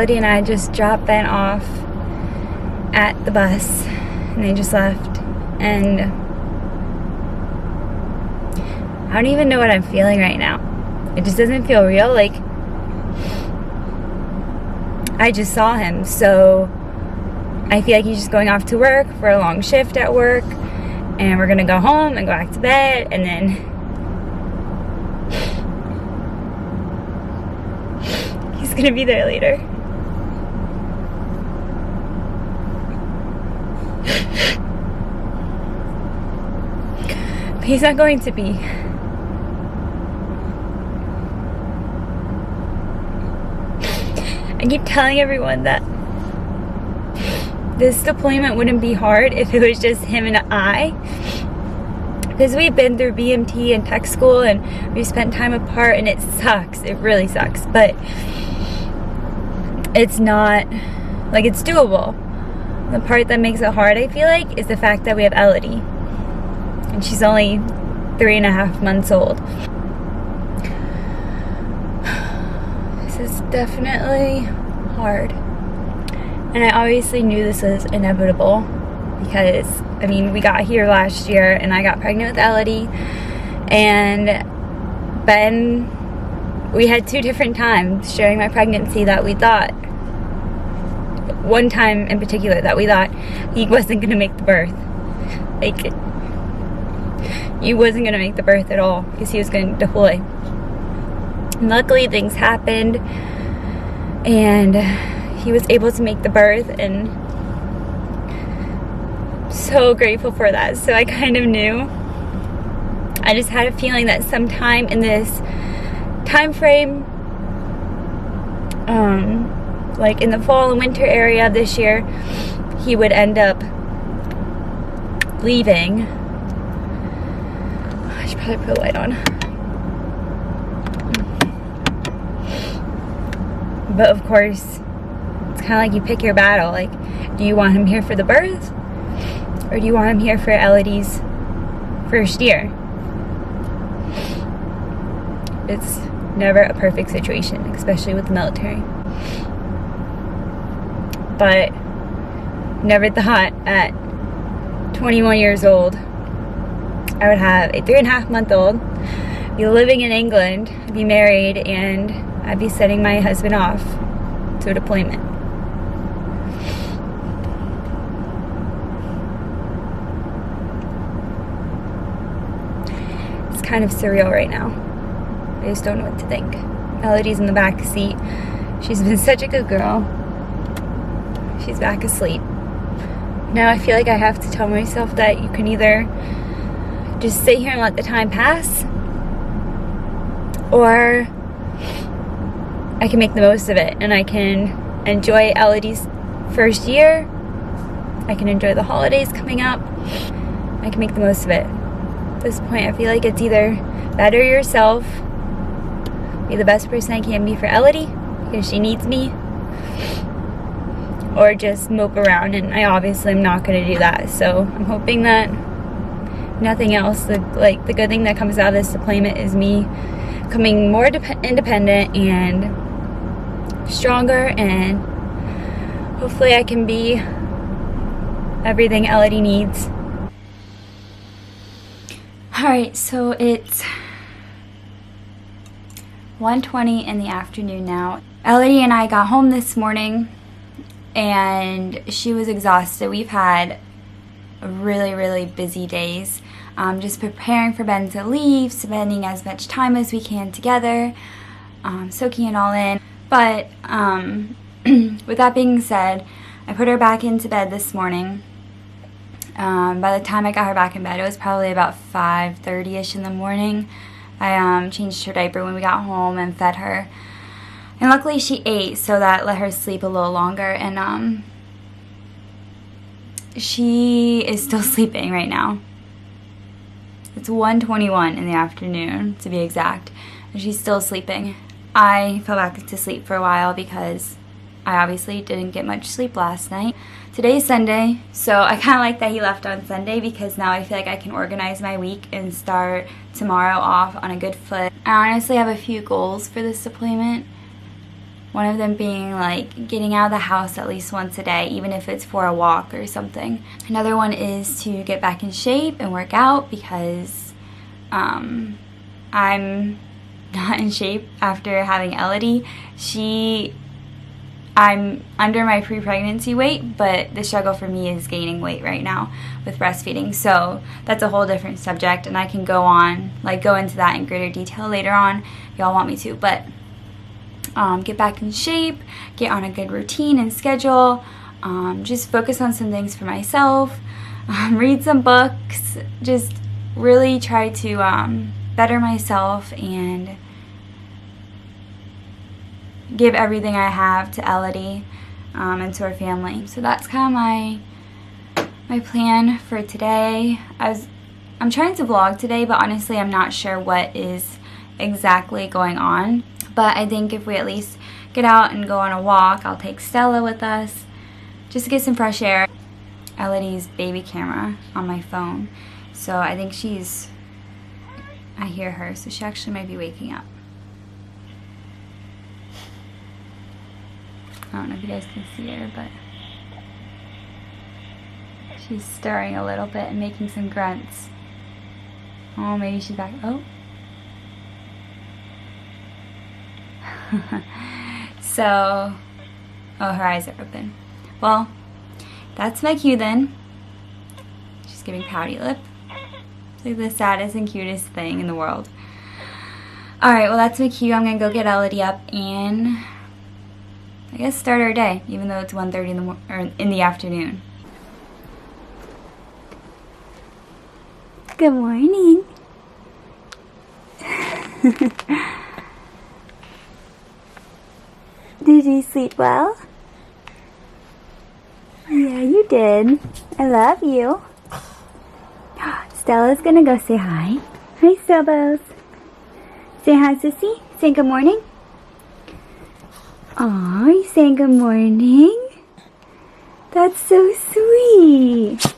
Elodie and I just dropped Ben off at the bus, and they just left, and I don't even know what I'm feeling right now. It just doesn't feel real. Like, I just saw him, so I feel like he's just going off to work for a long shift at work, and we're gonna go home and go back to bed, and then he's gonna be there later. But he's not going to be. I keep telling everyone that this deployment wouldn't be hard if it was just him and I, because we've been through BMT and tech school and we've spent time apart, and it sucks. It really sucks, but it's not, like, it's doable. The part that makes it hard, I feel like, is the fact that we have Elodie, and she's only 3.5 months old. This is definitely hard. And I obviously knew this was inevitable because, I mean, we got here last year and I got pregnant with Elodie, and Ben, we had 2 different times during my pregnancy that we thought, one time in particular, that we thought he wasn't going to make the birth. Like, he wasn't going to make the birth at all because he was going to deploy. And luckily things happened and he was able to make the birth, and so grateful for that. So I kind of knew. I just had a feeling that sometime in this time frame, like in the fall and winter area of this year, he would end up leaving. I should probably put a light on. But of course, it's kind of like you pick your battle. Like, do you want him here for the birth, or do you want him here for Elodie's first year? It's never a perfect situation, especially with the military. But never thought at 21 years old I would have a 3.5-month-old, be living in England, be married, and I'd be sending my husband off to a deployment. It's kind of surreal right now. I just don't know what to think. Elodie's in the back seat. She's been such a good girl. She's back asleep. Now I feel like I have to tell myself that you can either just sit here and let the time pass, or I can make the most of it and I can enjoy Elodie's first year. I can enjoy the holidays coming up. I can make the most of it. At this point, I feel like it's either better yourself, be the best person I can be for Elodie because she needs me, or just mope around, and I obviously am not going to do that. So I'm hoping that nothing else, the good thing that comes out of this deployment is me becoming more independent and stronger, and hopefully I can be everything Elodie needs. Alright, so it's 1:20 in the afternoon now. Elodie and I got home this morning and she was exhausted. We've had really, really busy days. Just preparing for Ben to leave, spending as much time as we can together, soaking it all in. But with that being said, I put her back into bed this morning. By the time I got her back in bed, it was probably about 5:30ish in the morning. I changed her diaper when we got home and fed her. And luckily she ate, so that let her sleep a little longer. And she is still sleeping right now. It's 1:21 in the afternoon, to be exact, and she's still sleeping. I fell back to sleep for a while because I obviously didn't get much sleep last night. Today's Sunday, so I kind of like that he left on Sunday because now I feel like I can organize my week and start tomorrow off on a good foot. I honestly have a few goals for this deployment. One of them being like getting out of the house at least once a day, even if it's for a walk or something. Another one is to get back in shape and work out because I'm not in shape after having Elodie. I'm under my pre-pregnancy weight, but the struggle for me is gaining weight right now with breastfeeding. So that's a whole different subject, and I can go into that in greater detail later on if y'all want me to. But get back in shape, get on a good routine and schedule, just focus on some things for myself, read some books, just really try to better myself and give everything I have to Elodie and to her family. So that's kind of my plan for today. I'm trying to vlog today, but honestly I'm not sure what is exactly going on. But I think if we at least get out and go on a walk, I'll take Stella with us just to get some fresh air. Elodie's baby camera on my phone. So I think I hear her, so she actually might be waking up. I don't know if you guys can see her, but she's stirring a little bit and making some grunts. Oh, maybe she's back. Oh. So, her eyes are open. Well, that's my cue then. She's giving pouty lip. It's like the saddest and cutest thing in the world. Alright, well that's my cue. I'm gonna go get Elodie up and I guess start our day, even though it's 1:30 in the afternoon. Good morning. Did you sleep well? Yeah, you did. I love you. Stella's gonna go say hi. Hi, Stellos. Say hi, Sissy. Say good morning. Aw, you saying good morning? That's so sweet.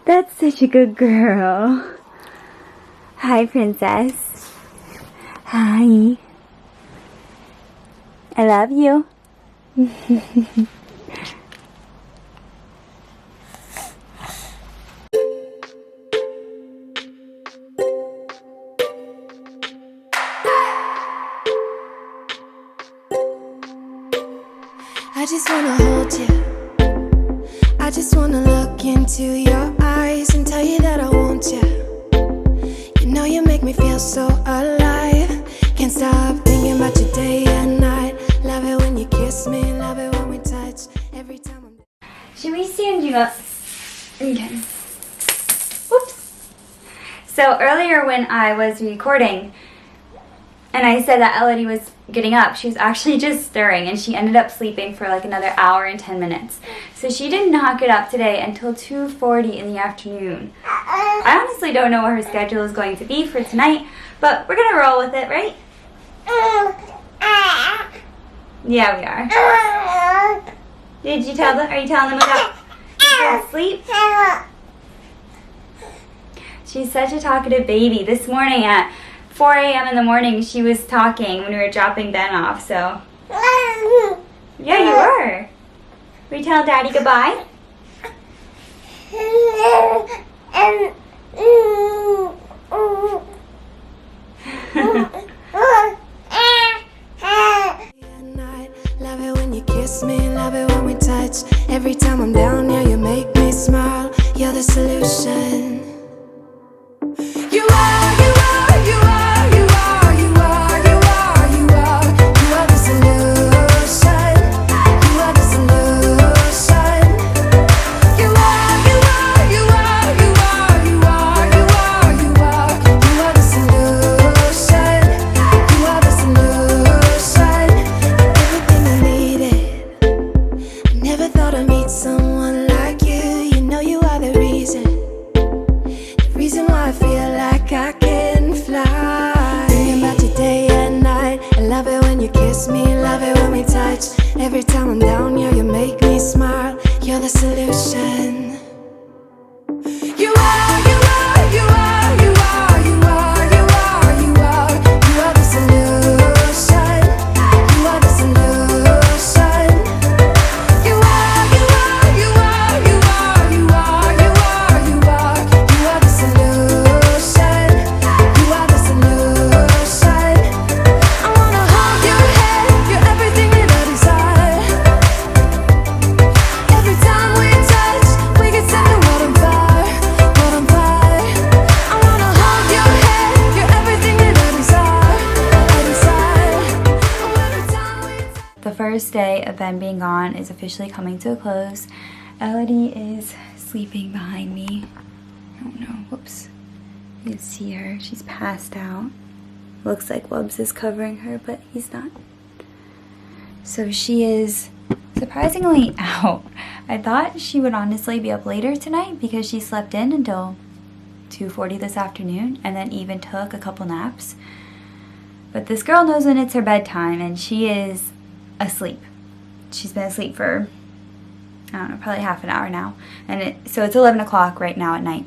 That's such a good girl. Hi, princess. Hi. I love you. I just wanna hold you. I just wanna look into your eyes and tell you that I want you. You know you make me feel so alive. Can't stop thinking about you day and night. Love it when you kiss me, love it when we touch. Every time I'm... Should we stand you up? Okay. Whoops. So earlier when I was recording and I said that Elodie was getting up, she was actually just stirring and she ended up sleeping for like another hour and 10 minutes. So she did not get up today until 2:40 in the afternoon. I honestly don't know what her schedule is going to be for tonight, but we're gonna roll with it, right? Yeah, we are. Did you tell them? Are you telling them about sleep? She's such a talkative baby. This morning at 4 a.m. in the morning, she was talking when we were dropping Ben off, so. Yeah, you were. Will you tell Daddy goodbye? Love it when you kiss me, love it when we touch. Every time I'm down, yeah, you make me smile. You're the solution. You are, you are, you are, you are, you are, you are, you are. You are the solution. You are the solution. You are, you are, you are, you are, you are, you are, you are. You are the solution. You are the solution. Everything I needed. I never thought I'd meet someone like you. You know you are the reason. Reason why I feel like I can fly. Thinking about you day and night. I love it when you kiss me, love it when we touch. Every time I'm down, yeah, you make me smile. You're the solution. You are, you are, you are, you are, you are, you are, you are. You are the solution. You are the solution. day of Ben being gone is officially coming to a close. Elodie is sleeping behind me. Oh no, whoops. You can see her, she's passed out. Looks like Wubbs is covering her, but he's not. So she is surprisingly out. I thought she would honestly be up later tonight because she slept in until 2:40 this afternoon and then even took a couple naps. But this girl knows when it's her bedtime and she is asleep. She's been asleep for, I don't know, probably half an hour now. So it's 11 o'clock right now at night.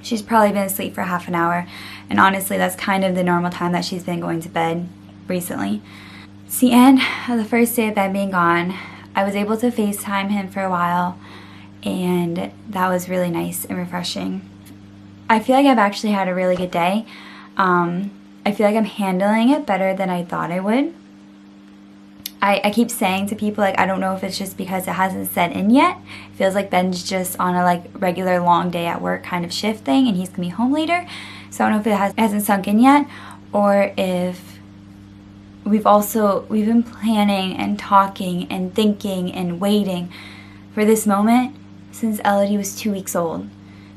She's probably been asleep for half an hour, and honestly that's kind of the normal time that she's been going to bed recently. It's the end of the first day of Ben being gone. I was able to FaceTime him for a while, and that was really nice and refreshing. I feel like I've actually had a really good day. I feel like I'm handling it better than I thought I would. I keep saying to people, like, I don't know if it's just because it hasn't set in yet. It feels like Ben's just on a like regular long day at work kind of shift thing, and he's gonna be home later. So I don't know if it hasn't sunk in yet, or if we've been planning and talking and thinking and waiting for this moment since Elodie was 2 weeks old.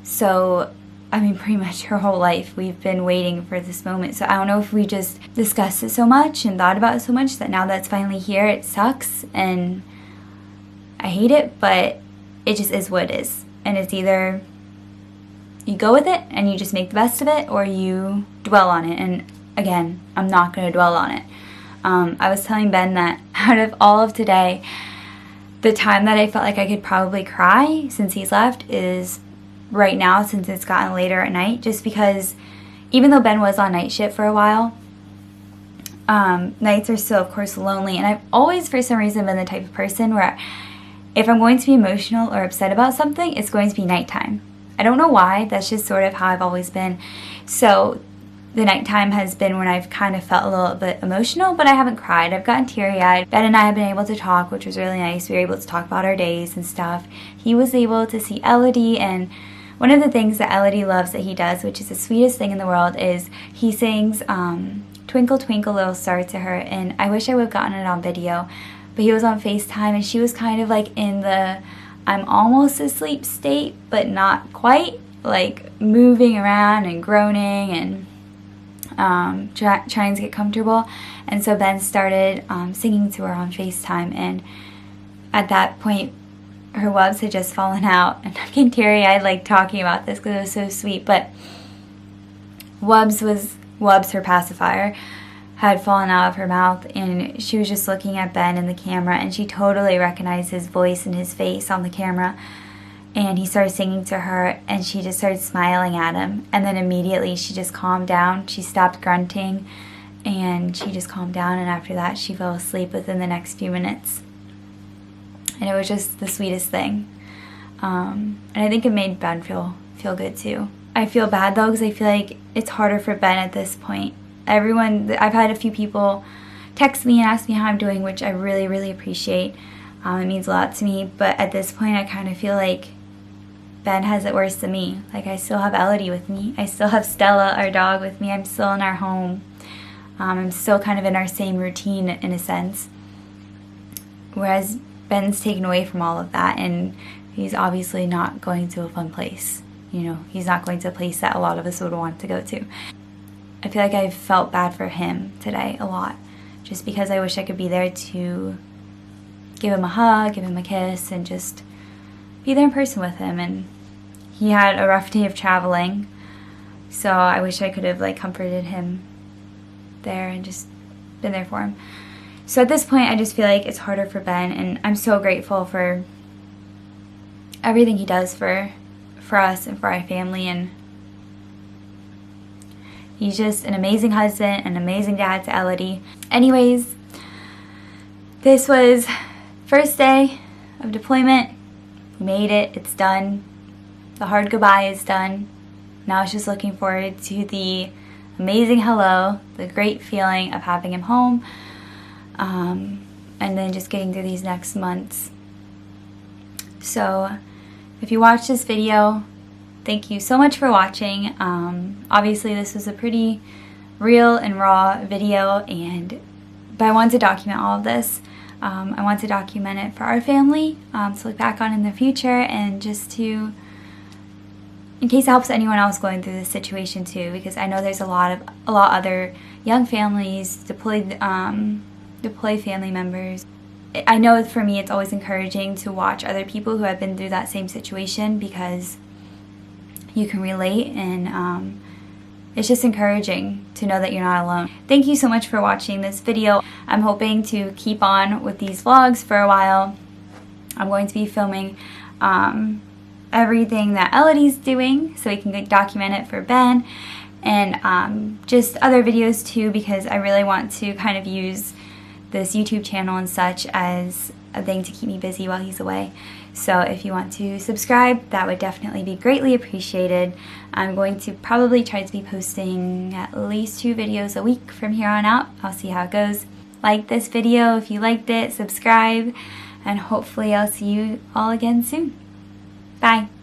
So I mean, pretty much her whole life we've been waiting for this moment. So I don't know if we just discussed it so much and thought about it so much that now that it's finally here, it sucks and I hate it, but it just is what it is. And it's either you go with it and you just make the best of it, or you dwell on it. And again, I'm not going to dwell on it. I was telling Ben that out of all of today, the time that I felt like I could probably cry since he's left is right now, since it's gotten later at night, just because even though Ben was on night shift for a while, nights are still of course lonely, and I've always for some reason been the type of person where if I'm going to be emotional or upset about something, it's going to be nighttime. I don't know why, that's just sort of how I've always been. So the nighttime has been when I've kind of felt a little bit emotional, but I haven't cried. I've gotten teary-eyed. Ben and I have been able to talk, which was really nice. We were able to talk about our days and stuff. He was able to see Elodie, and one of the things that Elodie loves that he does, which is the sweetest thing in the world, is he sings Twinkle Twinkle Little Star to her, and I wish I would have gotten it on video, but he was on FaceTime and she was kind of like in the I'm almost asleep state, but not quite, like moving around and groaning and trying to get comfortable. And so Ben started singing to her on FaceTime, and at that point her Wubbs had just fallen out, and I'm getting teary-eyed like talking about this because it was so sweet. But Wubbs, her pacifier, had fallen out of her mouth, and she was just looking at Ben in the camera, and she totally recognized his voice and his face on the camera. And he started singing to her, and she just started smiling at him, and then immediately she just calmed down. She stopped grunting and she just calmed down, and after that she fell asleep within the next few minutes. And it was just the sweetest thing. And I think it made Ben feel good too. I feel bad though, because I feel like it's harder for Ben at this point. I've had a few people text me and ask me how I'm doing, which I really, really appreciate. It means a lot to me. But at this point, I kind of feel like Ben has it worse than me. Like, I still have Elodie with me. I still have Stella, our dog, with me. I'm still in our home. I'm still kind of in our same routine in a sense. Whereas Ben's taken away from all of that, and he's obviously not going to a fun place. You know, he's not going to a place that a lot of us would want to go to. I feel like I've felt bad for him today a lot, just because I wish I could be there to give him a hug, give him a kiss, and just be there in person with him. And he had a rough day of traveling, so I wish I could have like comforted him there and just been there for him. So at this point, I just feel like it's harder for Ben, and I'm so grateful for everything he does for us and for our family. And he's just an amazing husband, an amazing dad to Elodie. Anyways, this was first day of deployment. We made it. It's done. The hard goodbye is done. Now it's just looking forward to the amazing hello, the great feeling of having him home, and then just getting through these next months. So if you watched this video, thank you so much for watching. Obviously this was a pretty real and raw video, but I wanted to document all of this. I want to document it for our family, to look back on in the future, and just to, in case it helps anyone else going through this situation too, because I know there's a lot other young families, deployed family members. I know for me it's always encouraging to watch other people who have been through that same situation, because you can relate, and it's just encouraging to know that you're not alone. Thank you so much for watching this video. I'm hoping to keep on with these vlogs for a while. I'm going to be filming everything that Elodie's doing so we can document it for Ben, and just other videos too, because I really want to kind of use this YouTube channel and such as a thing to keep me busy while he's away. So if you want to subscribe, that would definitely be greatly appreciated. I'm going to probably try to be posting at least 2 videos a week from here on out. I'll see how it goes. Like this video if you liked it, subscribe, and hopefully I'll see you all again soon. Bye.